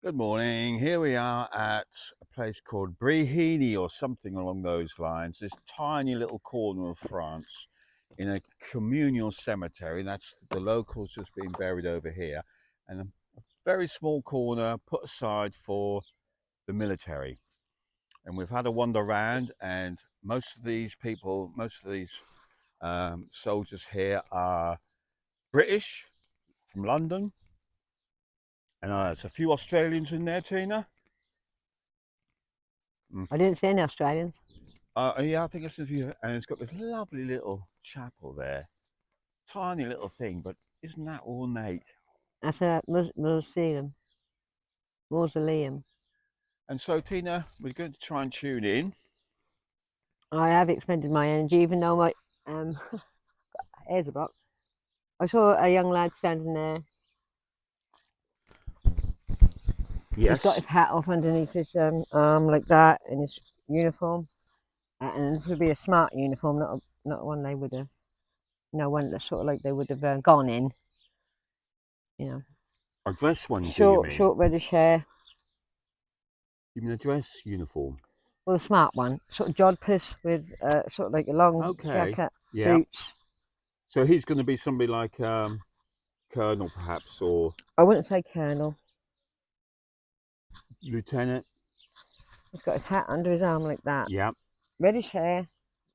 Good morning. Here we are at a place called Breheny or something along those lines. This tiny little corner of France in a communal cemetery. That's the locals just being buried over here. And a very small corner put aside for the military. And we've had a wander around, and most of these people, most of these soldiers here are British from London. And there's a few Australians in there, Tina. I didn't see any Australians. Yeah, I think it's a few, and it's got this lovely little chapel there. Tiny little thing, but isn't that ornate? That's a mausoleum. And so, Tina, we're going to try and tune in. I have expended my energy, even though my hair's a block. I saw a young lad standing there. Yes. He's got his hat off underneath his arm like that in his uniform, and this would be a smart uniform, not one they would have, one that's sort of like they would have gone in. A dress one, short reddish hair. You mean a dress uniform? Well, a smart one, sort of jodhpurs with sort of like a long jacket, boots. So he's going to be somebody like Colonel, perhaps, or I wouldn't say Colonel. Lieutenant. He's got his hat under his arm like that. Yeah. Reddish hair,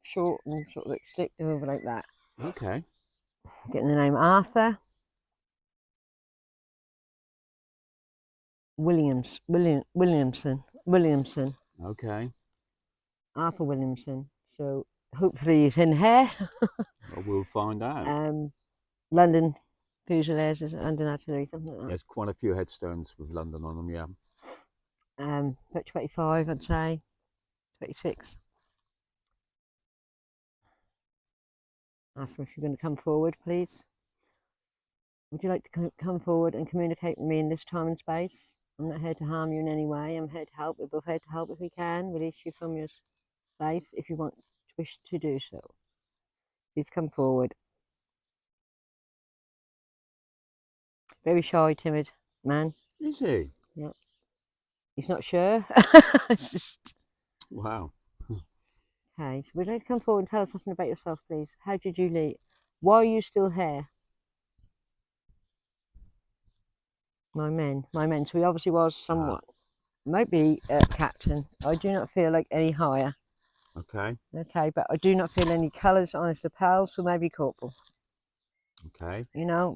short and sort of like slicked over like that. Okay. Getting the name Arthur Williamson. Okay. Arthur Williamson. So hopefully he's in here. Well, we'll find out. London Fusiliers, London Artillery, something like that. There's quite a few headstones with London on them, yeah. About 25, I'd say. 26. Ask him if you're going to come forward, please. Would you like to come forward and communicate with me in this time and space? I'm not here to harm you in any way. I'm here to help. We're both here to help if we can. Release you from your space if you wish to do so. Please come forward. Very shy, timid man. Is he? Yeah. He's not sure. It's just... Wow. Okay, so would you like to come forward and tell us something about yourself, please? How did you leave? Why are you still here? My men. So he obviously was somewhat. Might be captain. I do not feel like any higher. Okay. Okay, but I do not feel any colours on his lapels, so maybe corporal. Okay.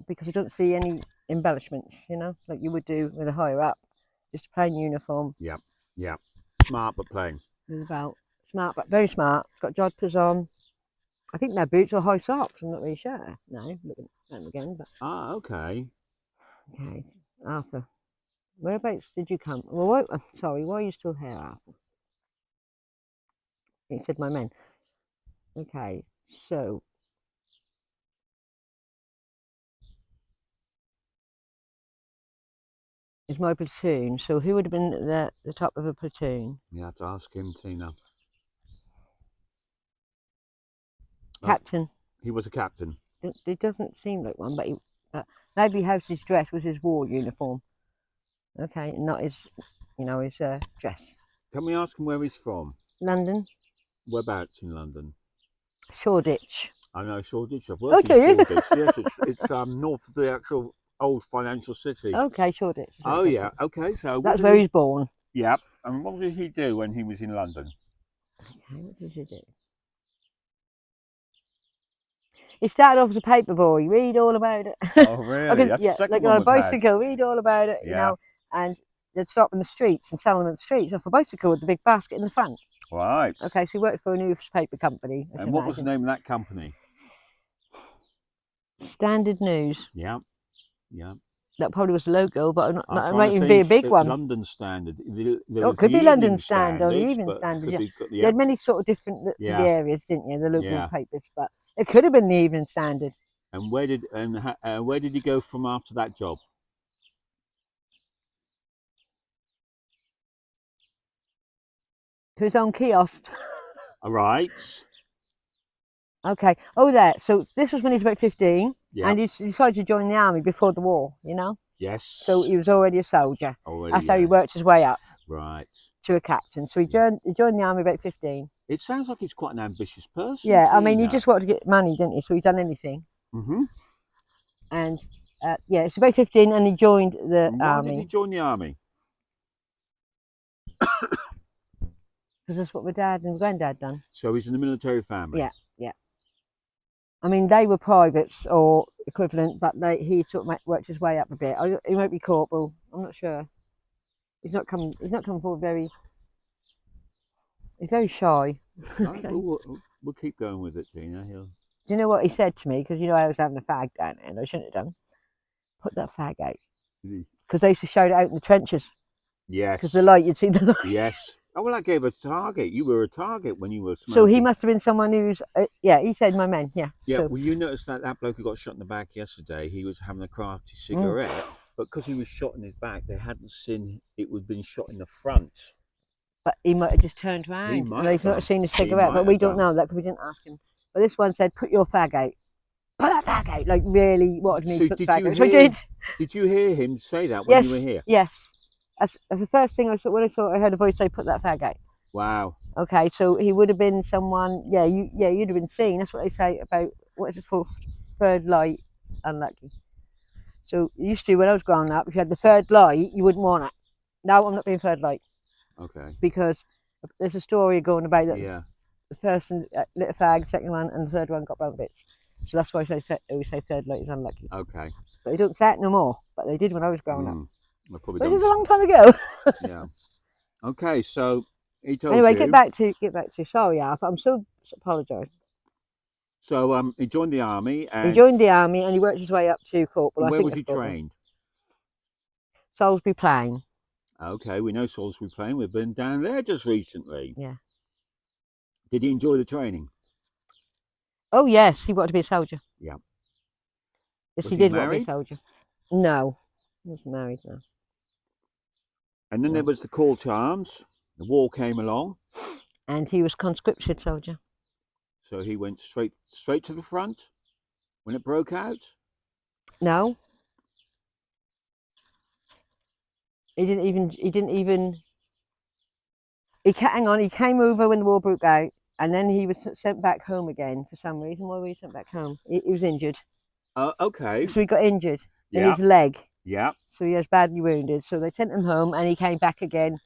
Because I don't see any embellishments, like you would do with a higher up. Just a plain uniform. Yep. Smart but plain. About smart, but very smart. Got jodhpurs on. I think they're boots or high socks. I'm not really sure. No, looking at them again. But... okay. Okay, Arthur. Whereabouts did you come? Well, sorry, why are you still here, Arthur? He said, my men. Okay, so. It's my platoon, so who would have been the top of a platoon? You have to ask him, Tina. Captain. He was a captain. It doesn't seem like one, but maybe how his dress was his war uniform. Okay, not his, his dress. Can we ask him where he's from? London. Whereabouts in London? Shoreditch. I know Shoreditch. I've worked in Shoreditch. Yes, it's north of the actual old financial city. Okay, Shoreditch. Oh yeah. Okay, so that's where he's born. Yep. And what did he do when he was in London? Okay, what did he do? He started off as a paper boy. Read all about it. Oh really? That's the second like one on a bicycle. Read all about it. Yeah. And they'd stop in the streets and sell them in the streets off a bicycle with the big basket in the front. Right. Okay, so he worked for a newspaper company. And what was the name of that company? Standard News. Yeah. That probably was the logo, but it might even be a big one. London Standard. It could be London Standard or the Evening Standard. Yeah. You had many sort of different the areas, didn't you? The local papers, but it could have been the Evening Standard. And where did he go from after that job? To his own kiosk. All right. Okay. Oh, there. So this was when he was about 15, and he decided to join the army before the war. Yes. So he was already a soldier. Already, That's how he yes. worked his way up Right. to a captain. So he joined the army about 15. It sounds like he's quite an ambitious person. Yeah, I mean, he Tina. just wanted to get money, didn't he? So he done anything. Mm-hmm. And yeah, it's about 15, and he joined the And why army. did he join the army? Because that's what my dad and granddad done. So he's in the military family. Yeah, yeah. I mean, they were privates or equivalent, but he sort of worked his way up a bit. He might be corporal. I'm not sure. He's not come forward very. He's very shy. Okay. We'll keep going with it, Tina. Do you know what he said to me? Because you know I was having a fag down there, and I shouldn't have done. Put that fag out. Because they used to shout it out in the trenches. Yes. Because the light, you'd see the light. Yes. Oh, well, I gave a target. You were a target when you were smoking. So he must have been someone who's, yeah, he said my men, yeah. Yeah, So, well, you noticed that bloke who got shot in the back yesterday, he was having a crafty cigarette, but because he was shot in his back, they hadn't seen it was been shot in the front. but he might have just turned around. He might And he's have not done. seen a He cigarette, might but we have don't done. know that because we didn't ask him. But this one said, put your fag out. Put that fag out. Like, really wanted me So to put the did fag you out. So I hear- did. Did you hear him say that when Yes, you were here? yes. That's the first thing I saw when I heard a voice say, put that fag out. Wow. Okay, so he would have been someone, you'd have been seen. That's what they say about, what is it for, third light, unlucky. So used to, when I was growing up, if you had the third light, you wouldn't want it. No, I'm not being third light. Okay. Because there's a story going about that Yeah. the first one lit a fag, second one, and the third one got brown bits. So that's why we say third light is unlucky. Okay. But they don't say it no more, but they did when I was growing up. I probably Which don't. is a long time ago. Yeah. Okay, so he told Anyway, you. get back to sorry, Alf. I'm so apologise. So he joined the army, and He joined the army and he worked his way up to corporal. where I think was he that's corporal. trained? Salisbury Plain. Okay, we know Salisbury Plain. We've been down there just recently. Yeah. Did he enjoy the training? Oh yes, he wanted to be a soldier. Yeah. Yes, Was he he did want to be a married? soldier. No, he wasn't married. No. And then there was the call to arms. The war came along, And he was conscripted soldier. so he went straight to the front when it broke out. No. He didn't even. Hang on. He came over when the war broke out, and then he was sent back home again for some reason. Why was he sent back home? He was injured. Okay. So he got injured in Yeah. his leg. Yeah. So he was badly wounded. So they sent him home, and he came back again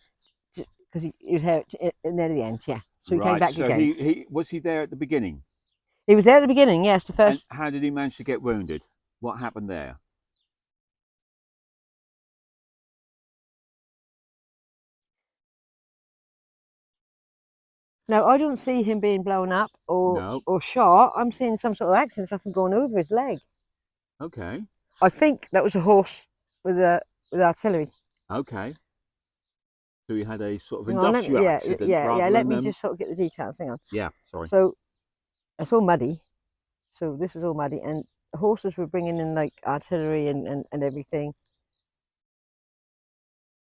because he was hurt near the end. Yeah. So he came back so again. he was he there at the beginning? He was there at the beginning. Yes, the first. And how did he manage to get wounded? What happened there? No, I don't see him being blown up No. or shot. I'm seeing some sort of accident, something going over his leg. Okay. I think that was a horse with artillery. Okay. So he had a sort of Hang on, industrial accident. yeah. Let me just sort of get the details. Hang on. Yeah. Sorry. So it's all muddy. So this is all muddy, and the horses were bringing in like artillery and everything.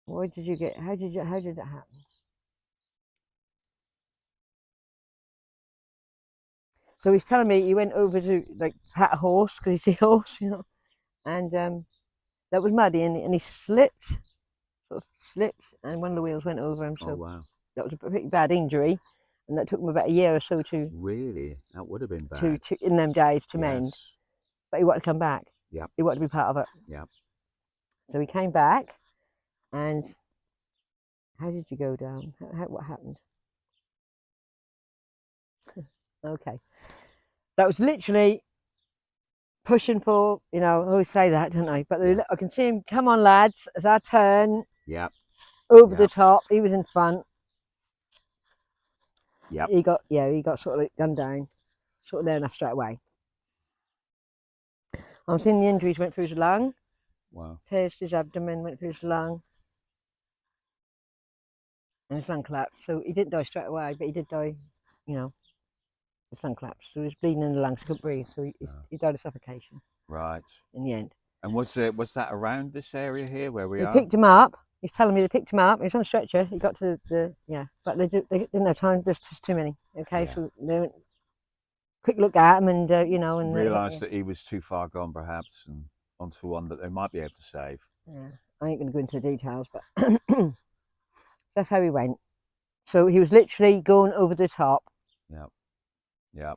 Why did you get? How did that happen? So he's telling me he went over to like pat a horse because he's a horse, you know, and that was muddy, and he slipped, and one of the wheels went over him. So Oh wow. that was a pretty bad injury, and that took him about a year or so to Really? That would have been bad. in them days to mend. Yes. But he wanted to come back. Yeah. He wanted to be part of it. Yeah. So he came back, and how did you go down? What happened? Okay. That was literally pushing for, I always say that, don't I? But I can see him, come on lads, it's our turn. Yeah. Over the top, he was in front. Yeah. He got sort of like gunned down, sort of there enough straight away. I'm seeing the injuries went through his lung. Wow. Pierced his abdomen, went through his lung. And his lung collapsed. So he didn't die straight away, but he did die, his lung collapsed. So he was bleeding in the lungs, he couldn't breathe. So he died of suffocation Right. in the end. And was that around this area here where we They are? picked him up. He's telling me they picked him up. He was on a stretcher. He got to but they didn't have time. There's just too many. Okay, Yeah. so they went quick look at him and and realised that he was too far gone perhaps and onto one that they might be able to save. Yeah, I ain't going to go into the details, but that's how he went. So he was literally going over the top. Yeah. Yeah.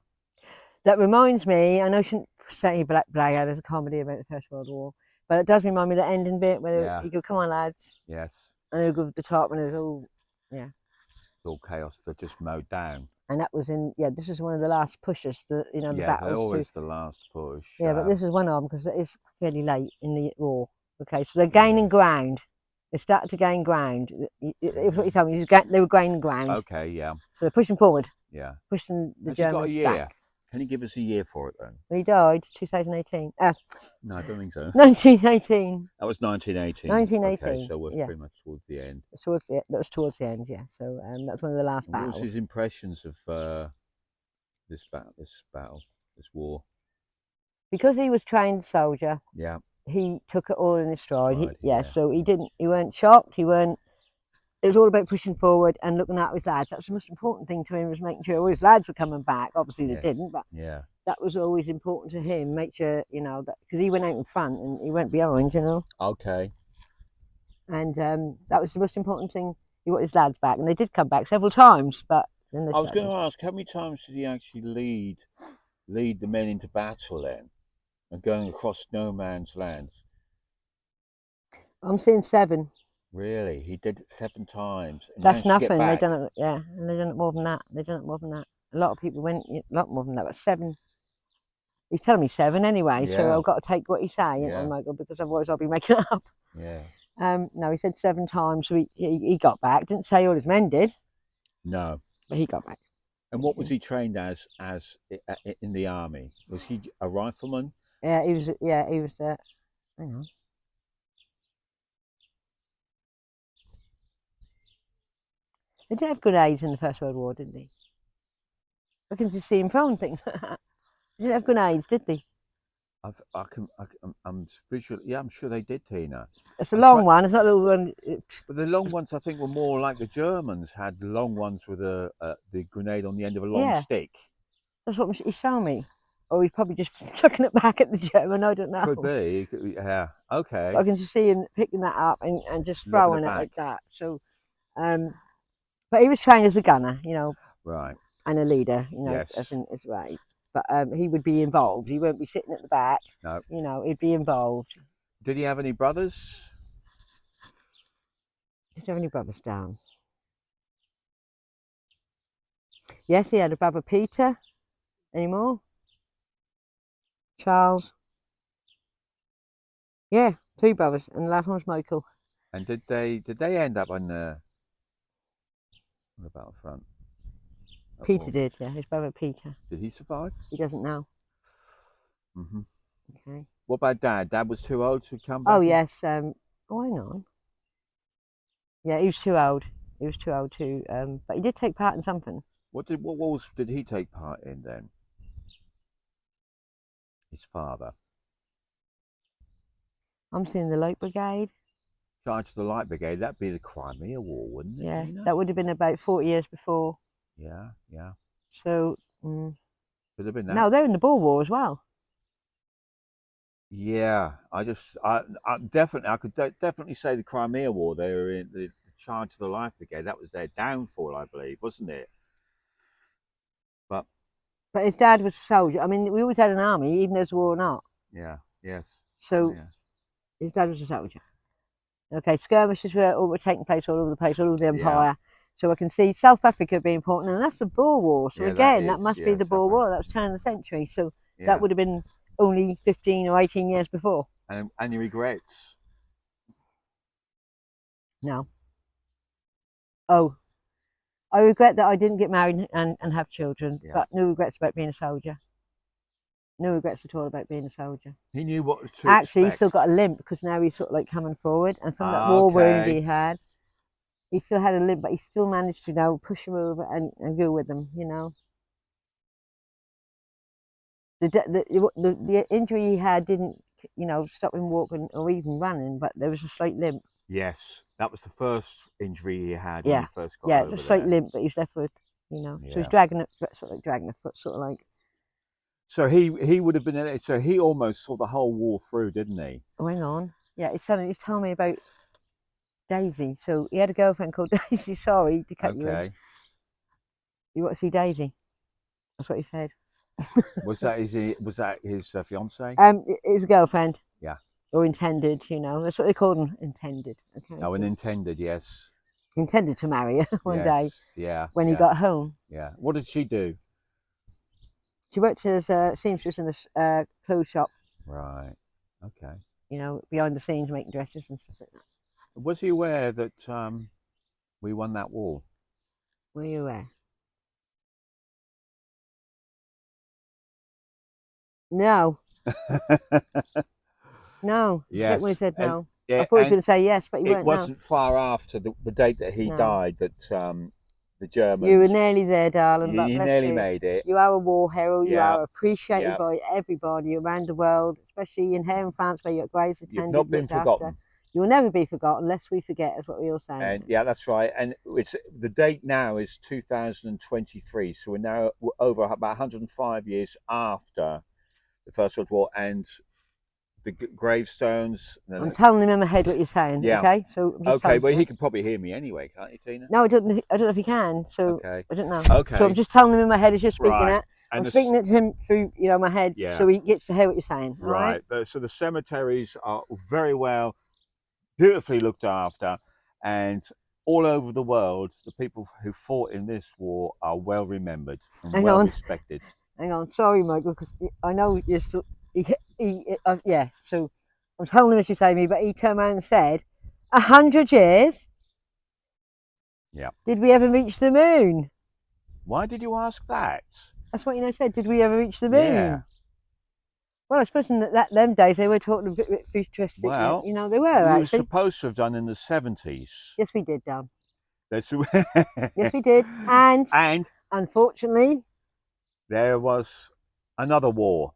That reminds me, I know I shouldn't say Blackadder as a comedy about the First World War, but it does remind me of the ending bit where Yeah. you go, "Come on, lads," Yes. and they go over the top, and it's all, yeah. It's all chaos. They're just mowed down. And that was in, yeah, this is one of the last pushes, the Yeah, they're battles too. always the last push. Yeah, but this is one of them because it's fairly late in the war. Okay, so they're gaining ground. They started to gain ground. If what you tell me, they were gaining ground. Okay, yeah. So they're pushing forward. Yeah. Pushing the Has he got a Germans year? back. Can you give us a year for it then? Well, he died 2018. No, I don't think so. 1918. That was 1918. 1918. Okay, so we're yeah. pretty much towards the end. That was towards the end, yeah. So that's one of the last What battles. was his impressions of this war? Because he was trained soldier. Yeah. He took it all in his stride. Yeah. So he weren't shocked. It was all about pushing forward and looking after his lads. That was the most important thing to him, was making sure all his lads were coming back. Obviously they didn't, but yeah, that was always important to him. Make sure, that, because he went out in front and he went behind, Okay. And that was the most important thing. He got his lads back, and they did come back several times. But then I was going to ask, how many times did he actually lead the men into battle then, and going across no man's land? I'm seeing 7. Really, he did it 7 times. That's nothing. They done it, and they done it more than that. A lot of people went a lot more than that, but 7. He's telling me 7 anyway, so I've got to take what he's saying, Michael, because otherwise I'll be making it up. Yeah. No, he said 7 times, so he got back. Didn't say all his men did. No. But he got back. And what was he trained as in the army? Was he a rifleman? Yeah, he was. Yeah, he was. Hang on. They didn't have good aids in the First World War, did they? I can just see him throwing things. They didn't have good aids, did they? I'm visually. Yeah, I'm sure they did, Tina. It's a long one. It's not a little one. But the long ones, I think, were more like the Germans had long ones with the grenade on the end of a long stick. That's what he's showing me. Or he's probably just chucking it back at the German. I don't know. Could be. Yeah. Okay. But I can just see him picking that up and just throwing it like that. So, but he was trained as a gunner, Right. And a leader, Yes. as right. But he would be involved. He won't be sitting at the back. No. He'd be involved. Did he have any brothers? Did you have any brothers down? Yes, he had a brother, Peter. Any more? Charles. Yeah, 3 brothers, and the last one was Michael. And did they end up on the battlefront? Peter did, yeah. His brother Peter. Did he survive? He doesn't know. Mhm. Okay. What about Dad? Dad was too old to come back. Oh yes. Hang on. Yeah, he was too old. He was too old to. But he did take part in something. What did he take part in then? His father. I'm seeing the Light Brigade. Charge of the Light Brigade. That'd be the Crimea War, wouldn't it? Yeah, that would have been about 40 years before. Yeah. So. Could have been that. No, they're in the Boer War as well. Yeah, I could definitely say the Crimea War. They were in the Charge of the Light Brigade. That was their downfall, I believe, wasn't it? But his dad was a soldier. I mean, we always had an army, even though there's a war or not. Yeah. Yes. So his dad was a soldier. Okay, skirmishes were taking place all over the place, all over the empire. So I can see South Africa being important, and that's the Boer War. So again, that must be the Boer War. That was turn of the century. So that would have been only 15 or 18 years before. And any regrets? No. Oh, I regret that I didn't get married and have children, but no regrets about being a soldier. No regrets at all about being a soldier. He knew what to Actually, expect. he's still got a limp because now he's sort of like coming forward, and from that war wound he had, he still had a limp, but he still managed to push him over and go with them. The injury he had didn't stop him walking or even running, but there was a slight limp. Yes, that was the first injury he had when he first got over it was a slight limp, but he was left with so he's dragging it, sort of like dragging a foot, sort of like. So he would have been. So he almost saw the whole war through, didn't he? Oh, hang on. Yeah, he's telling me about Daisy. So he had a girlfriend called Daisy. Sorry to cut you in. Okay. You want to see Daisy? That's what he said. Was that his fiance? It was a girlfriend. Yeah. Or intended, you know. That's what they call them, intended. Okay. Oh, and So intended, yes. intended to marry her one day Yes. Yeah. when he yeah. got home. Yeah. What did she do? She worked as a seamstress in a clothes shop. Right. Okay. You know, behind the scenes making dresses and stuff like that. Was he aware that we won that war? Were you aware? No. No. When he Yes. said And no. I yeah, thought he was and going to say yes, but he it weren't. No. wasn't far after the date that he No. died that the You were Germans. nearly there, darling. But You bless nearly you. made it. You are a war hero. You Yeah. are appreciated Yeah. by everybody around the world, especially in here in France where your graves You've attended, not been looked forgotten. after. You will never be forgotten, lest we forget, is what we all say. And yeah, that's right. And it's the date now is 2023, so we're now over about 105 years after the First World War, and the gravestones. I'm telling him in my head what you're saying. Yeah. Okay. So I'm just Okay, telling well him. he can probably hear me anyway, can't you, Tina? No, I don't know if he can. So Okay. I don't know. Okay. So I'm just telling him in my head as you're speaking Right. it. And I'm speaking it to him through, you know, my head, Yeah. so he gets to hear what you're saying. All right. Right. So the cemeteries are very well, beautifully looked after, and all over the world, the people who fought in this war are well remembered and Hang well on. respected. Hang on. Sorry, Michael, because I know you're still. Yeah. So I'm telling him as you say me, but he turned around and said, 100 years. Yeah. Did we ever reach the moon? Why did you ask that? That's what said. Did we ever reach the moon? Yeah. Well, I suppose in them days they were talking a bit futuristic. Well, you know, they were we actually. were supposed to have done in the 70s. Yes, we did, Dan. That's Yes, we did. And unfortunately, there was another war.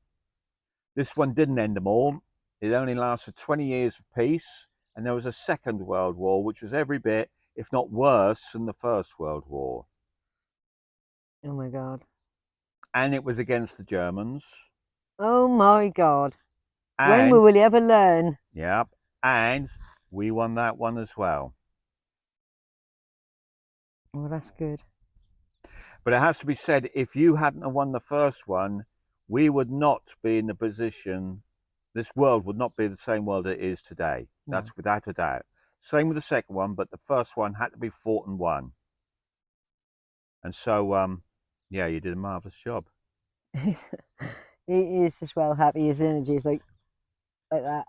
This one didn't end them all. It only lasted 20 years of peace, and there was a Second World War, which was every bit, if not worse, than the First World War. oh my God. And it was against the Germans. Oh my God. And, when will we ever learn? Yep. And we won that one as well. Oh, that's good. But it has to be said, if you hadn't have won the first one, we would not be in the position, this world would not be the same world it is today. No. That's without a doubt. Same with the second one, but the first one had to be fought and won. And so, yeah, you did a marvellous job. He is just well happy. His energy is like that.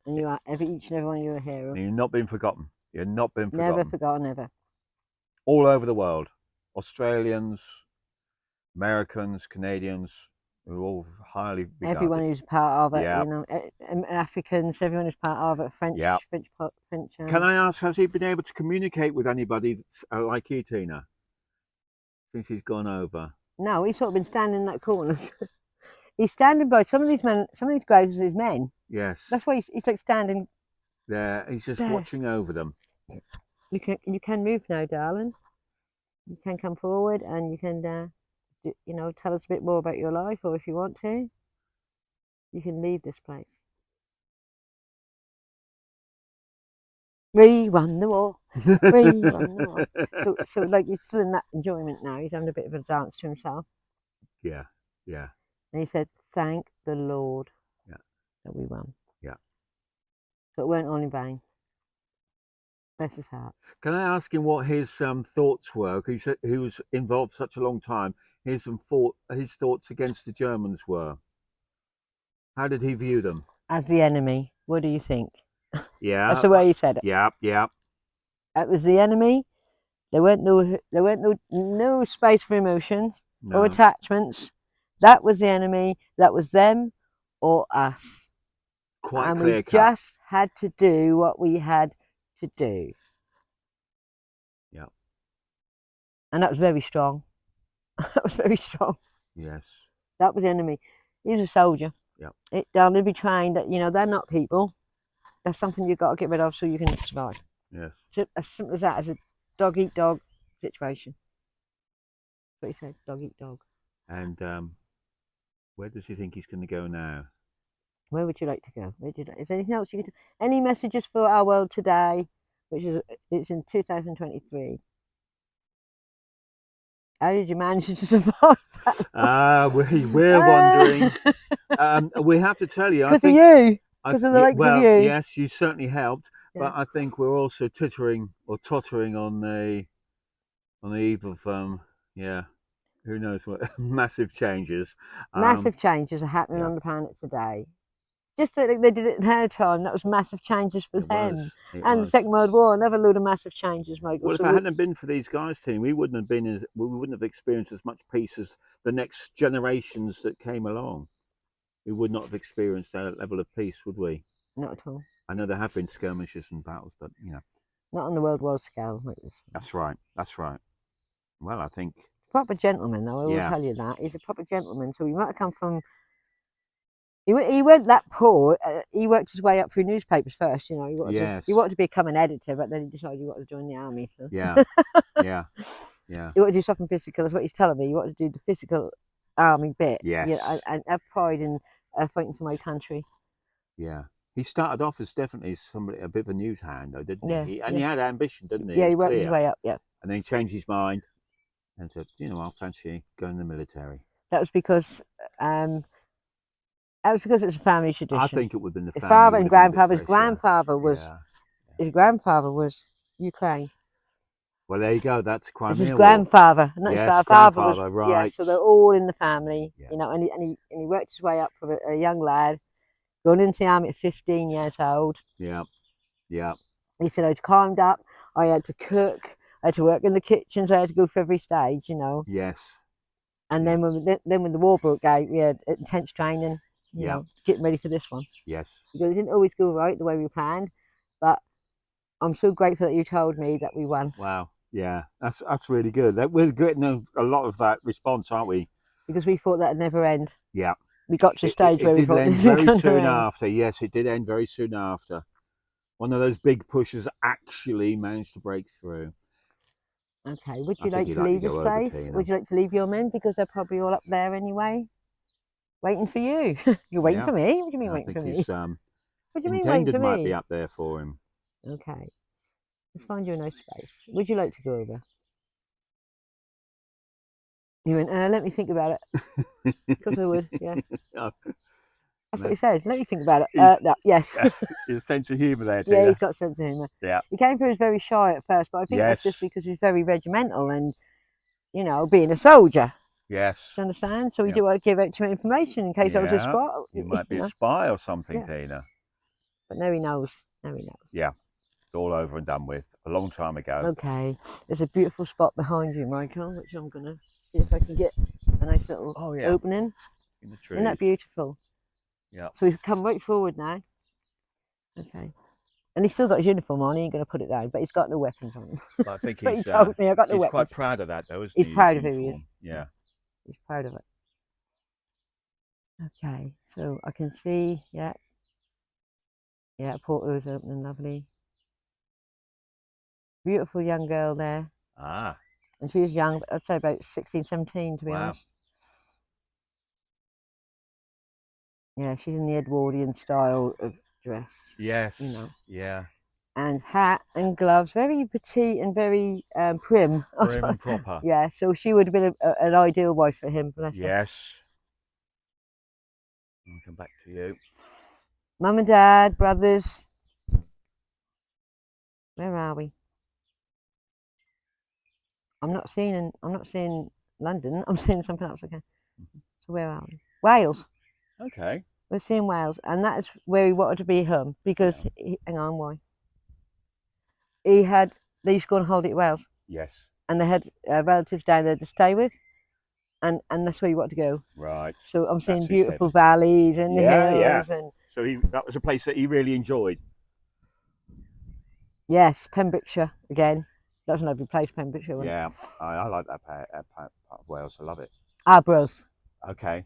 And you are, each and every one of you are a hero. And you've not been forgotten. You've not been forgotten. Never forgotten, ever. All over the world. Australians, Americans, Canadians, we're all highly regarded. Everyone who's part of it, Yeah. you know, Africans, everyone who's part of it, French. Yeah. French. Can I ask, has he been able to communicate with anybody like you, Tina, since he's gone over? No, he's sort of been standing in that corner. He's standing by some of these men. Some of these graves are his men. Yes. That's why he's like standing there. He's just there. watching over them. You can move now, darling. You can come forward and you can, you know, tell us a bit more about your life, or if you want to, you can leave this place. We won the war. We won the war. So like he's still in that enjoyment now. He's having a bit of a dance to himself. Yeah, yeah. And he said, "Thank the Lord, yeah, that we won." Yeah. So it weren't all in vain. Bless his heart. Can I ask him what his thoughts were? He said he was involved such a long time. His thoughts against the Germans were. How did he view them? As the enemy. What do you think? Yeah. That's the way he said it. Yeah, yeah. That was the enemy. There weren't no space for emotions or attachments. That was the enemy. That was them or us. Quite and clear we cut. just had to do what we had to do. Yeah. And that was very strong. That was very strong. Yes. That was the enemy. He was a soldier. Yeah. They'll be trained that, you know, they're not people. That's something you've got to get rid of so you can survive. Yes. So, as simple as that, as a dog eat dog situation. That's what he said, dog eat dog. And where does he think he's going to go now? Where would you like to go? Is there anything else you could? Any messages for our world today, which is it's in 2023? How did you manage to survive that? We're wondering. We have to tell you, I Because of think, you, because of the likes of well, you. yes, you certainly helped, Yeah. but I think we're also tottering on the eve of, yeah, who knows what massive changes. Massive changes are happening Yeah, on the planet today. Just like they did it in their time, that was massive changes for it was, them. it And the was. Second World War, another load of massive changes, Michael. Well, if So it hadn't been for these guys, team, we wouldn't have experienced as much peace as the next generations that came along. We would not have experienced that level of peace, would we? not at all. I know there have been skirmishes and battles, but Not on the world war scale like this. that's right. That's right. Well, I think, Proper gentleman, though. I will yeah, tell you that he's a proper gentleman. So he might have come from. He weren't that poor. He worked his way up through newspapers first. You know, yes, he wanted to become an editor, but then he decided he wanted to join the army. So yeah, yeah, yeah, he wanted to do something physical. That's what he's telling me. He wanted to do the physical army bit. yes, Yeah, and have pride in fighting for my country. yeah. He started off as definitely a bit of a news hand, though, didn't Yeah, he? And he had ambition, didn't he? yeah. It's He worked his clear. way up. Yeah. And then he changed his mind and said, I'll fancy going in the military. That was because um, it's a family tradition. I think it would have been the His family. father and grandfather. Yeah. His grandfather was Ukraine. Well, there you go. That's It's his Crimea War. grandfather, not Yes, his father was. grandfather, Yeah, right. so they're all in the family, Yeah. you know. And he worked his way up from a young lad, going into the army at 15 years old. Yeah, yeah, He said I'd climbed up. I had to cook. I had to work in the kitchens. I had to go through every stage, you know. yes, And yeah. then when the war broke out, we had intense training, you Yeah. know, getting ready for this one. yes. Because it didn't always go right the way we planned, but I'm so grateful that you told me that we won. Wow. Yeah, that's really good. We're getting a lot of that response, aren't we? Because we thought that'd never end. Yeah. We got to a stage where we did thought end this is very going to soon end. after. Yes, it did end very soon after. One of those big pushes actually managed to break through. Okay, would I you think like he'd to like to leave the go over, space? Tina. Would you like to leave your men? Because they're probably all up there anyway, waiting for you. You're waiting Yeah. for me? What do you mean I waiting think for me? his What do you mean waiting intended for might be me? up there for him. Okay, let's find you a nice space. Would you like to go over? You went, let me think about it. Because I would, yeah. Oh, That's what he said. Let me think about it. No, yes. His sense of humour there, Yeah, Tina. he's got a sense of humour. Yeah. He came through as very shy at first, but I think that's just Yes. because he's very regimental and, you know, being a soldier. Yes. Do you understand? So we Yeah. do want to give out too much information in case I was a Yeah. spot. You might be know. a spy or something, Yeah. Tina. But now he knows. Now he knows. Yeah. It's all over and done with. A long time ago. Okay. There's a beautiful spot behind you, Michael, which I'm going to see if I can get a nice little opening. In the trees. Isn't that beautiful? Yeah. So we've come right forward now. Okay. And he's still got his uniform on. He ain't going to put it down, but he's got no weapons on him. I think That's what he told me. I got no he's weapons. quite proud of that, though, isn't he? He's proud of who he is. Yeah. He's proud of it. Okay, so I can see, yeah, portal is opening, lovely. Beautiful young girl there. Ah. And she's young, but I'd say about 16, 17 to be honest. Yeah, she's in the Edwardian style of dress. Yes. You know. Yeah. And hat and gloves, very petite and very prim. Prim and proper. Yeah, so she would have been an ideal wife for him. Bless her. Yes. I'll come back to you. Mum and Dad, brothers. Where are we? I'm not seeing London. I'm seeing something else again. So where are we? Wales. Okay. We're seeing Wales, and that is where he wanted to be home because hang on, why? They used to go on holiday to Wales. Yes. And they had relatives down there to stay with, and that's where he wanted to go. Right. So I'm seeing beautiful valleys and hills and. So that was a place that he really enjoyed. Yes, Pembrokeshire again. That's a lovely place, Pembrokeshire. Yeah, I like that part of Wales. I love it. Arbroath. Okay.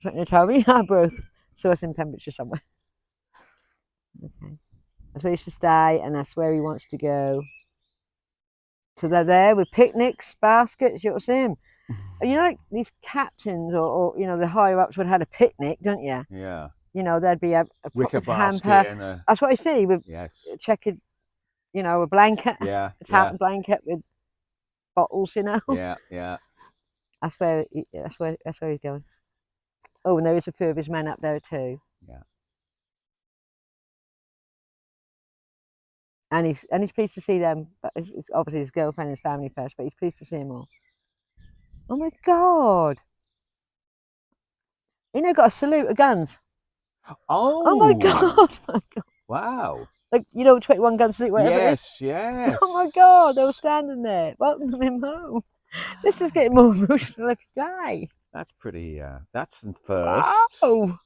Something to tell me? Arbroath. So it's in Pembrokeshire somewhere. Okay. That's where he used to stay, and that's where he wants to go. So they're there with picnics, baskets. You'll see him. You know, like these captains or you know the higher ups would have had a picnic, don't you? Yeah. you know, there'd be a wicker proper hamper. basket and a That's what I see with checkered, you know, a blanket, yeah, a tartan blanket with bottles, you know. yeah. That's where he's going. Oh, and there is a few of his men up there too. Yeah. And he's pleased to see them. But it's obviously his girlfriend and his family first, but he's pleased to see them all. Oh my God! You know, got a salute of guns. Oh my God! My God. Wow. Like, you know, 21 gun salute, whatever it is. Yes. Oh my God! They were standing there. Welcome him home. This is getting more emotional every day. That's pretty. That's the first. Wow.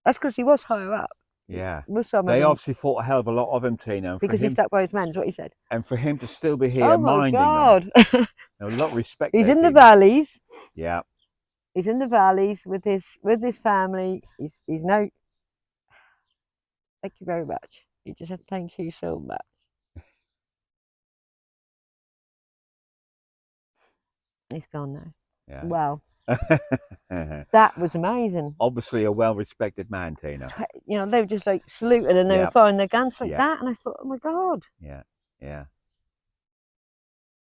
That's because he was higher up. Yeah. They obviously thought a hell of a lot of him, Tina. Because he stuck by his man, is what he said. And for him to still be here minding them. A lot of respect. He's in the valleys. Yeah. He's in the valleys with his family. He's no. Thank you very much. He just said thank you so much. He's gone now. Yeah. Wow. That was amazing. Obviously a well-respected man, Tina. You know, they were just like saluting and they were firing their guns like that, and I thought, oh my God. Yeah, yeah.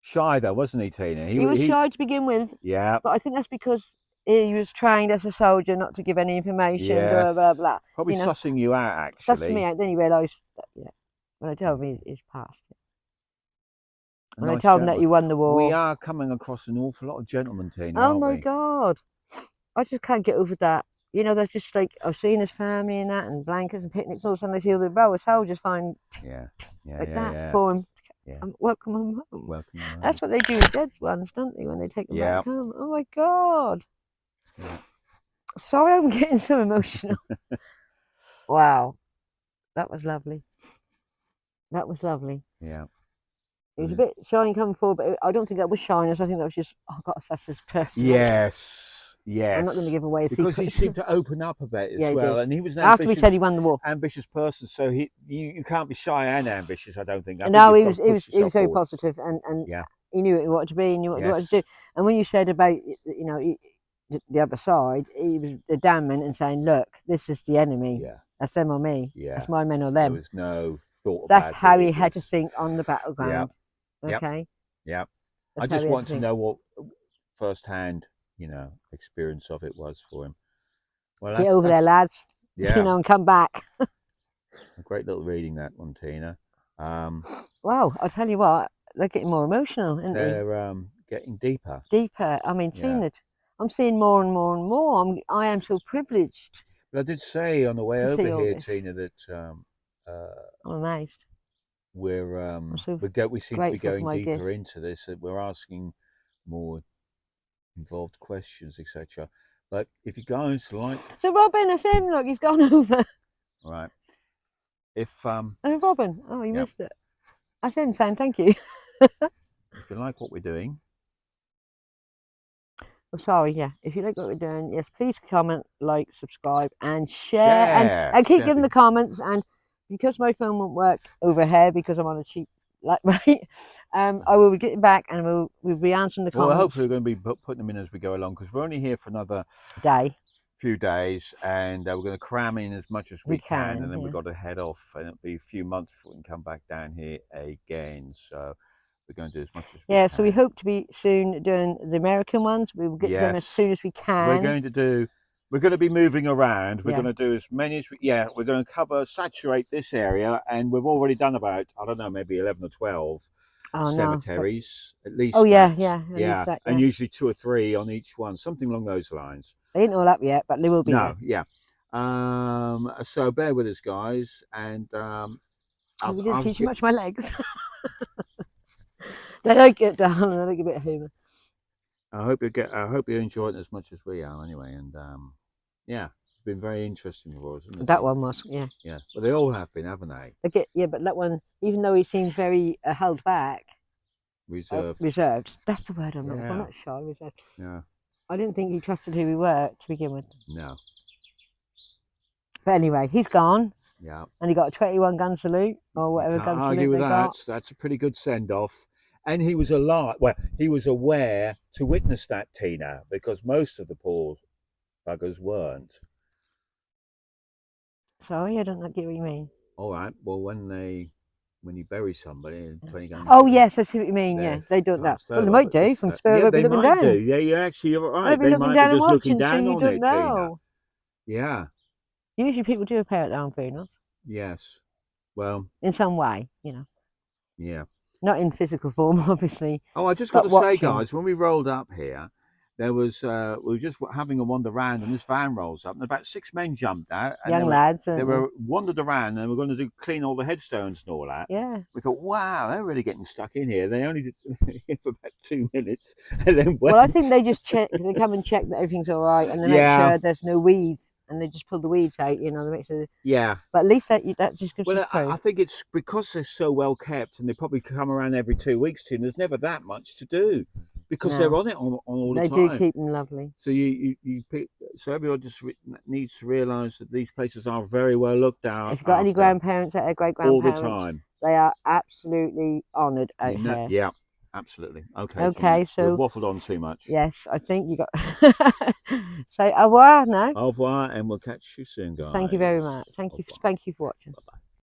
Shy though, wasn't he, Tina? He was shy to begin with. Yeah. But I think that's because he was trained as a soldier not to give any information, blah, blah, blah. Probably sussing you out, actually. Sussing me out, then he realised that, when I told him he's passed. When I told him that you won the war. We are coming across an awful lot of gentlemen, Tina, oh my God. I just can't get over that. You know, they're just like, I've seen his family and that, and blankets and picnics, all of a sudden they see all the row of soldiers find that for him. Yeah. Welcome him home. Welcome home. That's what they do with dead ones, don't they, when they take them back home? Oh my God. Yeah. Sorry, I'm getting so emotional. Wow. That was lovely. That was lovely. Yeah. It was a bit shiny coming forward, but I don't think that was shyness. I think that was just, oh, I've got to assess this person. Yes. Yes. I'm not going to give away a secret. Because he seemed to open up a bit as well. And he was an after we said he won the war. Ambitious person, so you can't be shy and ambitious, I don't think. No, he was very positive, and he knew what he wanted to be, and knew what he wanted to do. And when you said about, you know, the other side, he was adamant and saying, look, this is the enemy. Yeah. That's them or me. Yeah. That's my men or them. There was no thought about That's how he had to think on the battleground. Yeah. Okay. Yeah. I just want to know what first-hand, you know, experience of it was for him. Well, get over there, lads. Yeah. You know, and come back. A great little reading, that one, Tina. Well, I'll tell you what, they're getting more emotional, aren't they? They're getting deeper. Deeper. I mean, Tina, I'm seeing more and more and more. I am so privileged. But I did say on the way over here, Tina, that I'm amazed. We seem to be going deeper into this. That we're asking more involved questions, etc. But if you guys like, so Robin, that's him. Look, he's gone over. Right. If oh, Robin, oh, you missed it. That's him saying thank you. If you like what we're doing. Oh, sorry, yeah. If you like what we're doing, yes, please comment, like, subscribe, and share. And keep giving the comments. And because my phone won't work over here because I'm on a cheap, right? I will be getting back and we'll be answering the comments. Well, hopefully we're going to be putting them in as we go along, because we're only here for another few days, and we're going to cram in as much as we can, and then we've got to head off, and it'll be a few months before we can come back down here again. So we're going to do as much as we can. So we hope to be soon doing the American ones. We will get to them as soon as we can. We're going to be moving around. We're going to do as many as we're going to saturate this area, and we've already done about, I don't know, maybe 11 or 12 cemeteries, at least. Oh, at least that, and usually 2 or 3 on each one, something along those lines. They ain't all up yet, but they will be. So bear with us, guys, and we didn't see too much of my legs. They don't get down. They like a bit of humour. I hope you enjoy it as much as we are, anyway. And it's been very interesting for us, isn't it? That one was, yeah. Well, they all have been, haven't they? But that one, even though he seems very held back, reserved. That's the word I'm looking for. Not shy, reserved. Yeah. I didn't think he trusted who we were to begin with. No. But anyway, he's gone. Yeah. And he got a 21 gun salute or whatever gun salute they got. That's a pretty good send off. And he was alive. Well, he was aware to witness that, Tina, because most of the poor buggers weren't. Sorry, I don't get what you mean. All right. Well, when you bury somebody in 20 guns, Oh yes, I see what you mean. Yeah, they're they don't know. passed Well, they over. might But do this, from Spur. yeah, Might be they looking might do. down. Yeah, you're actually you're Might right. be They looking might be down and just looking watching, so down you on don't it, Tina. know. Yeah. Usually, people do appear at their own funerals Yes. Well. in some way, you know, Yeah. not in physical form, obviously, Oh, I just got but to say, watching. guys, when we rolled up here, there was we were just having a wander around, and this van rolls up, and about 6 men jumped out, and Young lads, they aren't were wandered around, and we're going to clean all the headstones and all that. they? Yeah. We thought, wow, they're really getting stuck in here. They only did it for about 2 minutes, and then went. Well, I think they just check. They come and check that everything's all right, and they make Yeah. sure there's no weeds, and they just pull the weeds out. You know, they make sure. Yeah. But at least that just gives Well, us proof. I think it's because they're so well kept, and they probably come around every 2 weeks. Tim, there's never that much to do because they're No. on it on all the They time. do keep them lovely. So so everyone just needs to realise that these places are very well looked at. If you've got any grandparents out there, great all the grandparents, time. they are absolutely honoured out here. Yeah, absolutely. Okay. Okay, so so we've waffled on too much. yes, I think you got. Say au revoir now. Au revoir, and we'll catch you soon, guys. Thank you very much. Au revoir. Thank you for watching. Bye-bye.